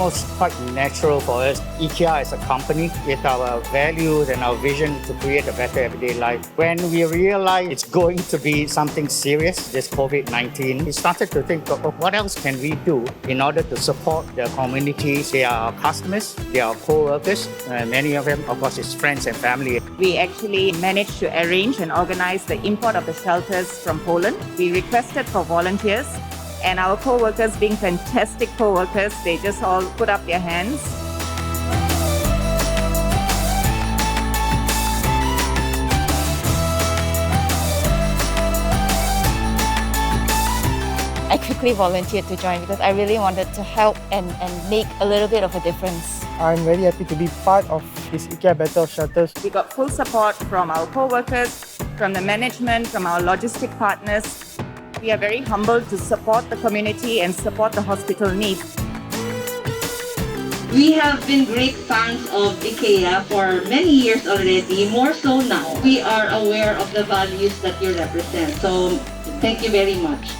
almost quite natural for us. IKEA as a company, with our values and our vision to create a better everyday life. When we realized it's going to be something serious, this COVID-19, we started to think of what else can we do in order to support the communities. They are our customers, they are our co-workers, many of them, of course, is friends and family. We actually managed to arrange and organize the import of the shelters from Poland. We requested for volunteers, and our co-workers, being fantastic co-workers, they just all put up their hands. I quickly volunteered to join because I really wanted to help and make a little bit of a difference. I'm very happy to be part of this IKEA Battle of Shelters. We got full support from our co-workers, from the management, from our logistic partners. We are very humbled to support the community and support the hospital needs. We have been great fans of IKEA for many years already, more so now. We are aware of the values that you represent, so thank you very much.